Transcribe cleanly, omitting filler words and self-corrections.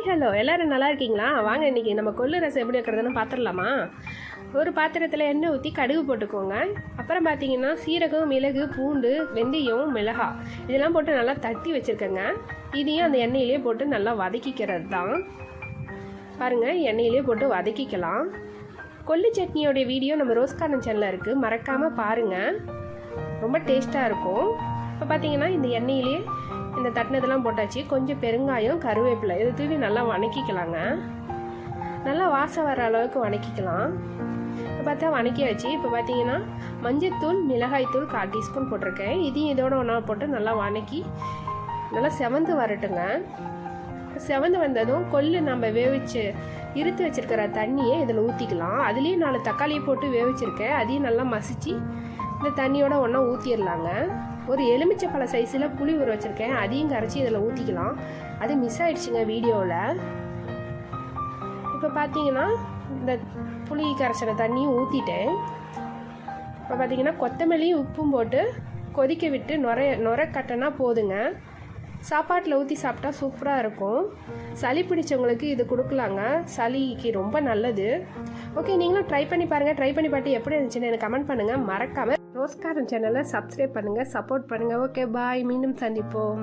Hello எல்லோரும் நல்லா இருக்கீங்களா? வாங்க இன்றைக்கி நம்ம கொள்ளு ரசம் எப்படி வைக்கிறதுன்னு பார்த்துடலாமா? ஒரு பாத்திரத்தில் எண்ணெய் ஊற்றி கடுகு போட்டுக்கோங்க. அப்புறம் பார்த்தீங்கன்னா சீரகம், மிளகு, பூண்டு, வெந்தயம், மிளகாய் இதெல்லாம் போட்டு நல்லா தட்டி வச்சுருக்கேங்க. இதையும் அந்த எண்ணெயிலே போட்டு நல்லா வதக்கிக்கிறது தான். பாருங்கள், எண்ணெயிலே போட்டு வதக்கிக்கலாம். கொள்ளு சட்னியோடைய வீடியோ நம்ம ரோஸ் கார்டன் சேனலில் இருக்குது, மறக்காமல் பாருங்கள், ரொம்ப டேஸ்ட்டாக இருக்கும். இப்போ பார்த்தீங்கன்னா இந்த எண்ணெயிலே இந்த தட்டினதெல்லாம் போட்டாச்சு. கொஞ்சம் பெருங்காயம், கருவேப்பிலை இதை தூவி நல்லா வணக்கிக்கலாங்க. நல்லா வாசம் வர அளவுக்கு வணக்கிக்கலாம். இப்போ பார்த்தா வணக்கியாச்சு. இப்போ பார்த்தீங்கன்னா மஞ்சத்தூள், மிளகாய்த்தூள் 1/4 டீஸ்பூன் போட்டிருக்கேன். இதையும் இதோட ஒன்றா போட்டு நல்லா வணக்கி நல்லா செவந்து வரட்டுங்க. செவந்து வந்ததும் கொள்ளு நம்ம வேவிச்சு இருத்து வச்சுருக்கிற தண்ணியை இதில் ஊற்றிக்கலாம். அதுலேயே 4 தக்காளியை போட்டு வேவிச்சிருக்கேன். அதையும் நல்லா மசிச்சு இந்த தண்ணியோட ஒன்றா ஊற்றிடலாங்க. ஒரு எலுமிச்சப்பழ சைஸில் புளி ஊற வச்சுருக்கேன், அதையும் கரைச்சி இதில் ஊற்றிக்கலாம். அது மிஸ் ஆகிடுச்சுங்க வீடியோவில். இப்போ பார்த்தீங்கன்னா இந்த புளி கரைச்சின தண்ணியும் ஊற்றிட்டேன். இப்போ பார்த்தீங்கன்னா கொத்தமல்லியும் உப்பும் போட்டு கொதிக்க விட்டு நுர கட்டினா போதுங்க. சாப்பாட்டில் ஊற்றி சாப்பிட்டா சூப்பராக இருக்கும். சளி பிடிச்சவங்களுக்கு இது கொடுக்கலாங்க, சளிக்கு ரொம்ப நல்லது. ஓகே, நீங்களும் ட்ரை பண்ணி பாருங்கள். ட்ரை பண்ணி பார்த்து எப்படி இருந்துச்சுன்னு எனக்கு கமெண்ட் பண்ணுங்கள். மறக்காமல் ரோஸ் கார்டன் சேனலை சப்ஸ்கிரைப் பண்ணுங்கள், சப்போர்ட் பண்ணுங்கள். ஓகே, பாய், மீண்டும் சந்திப்போம்.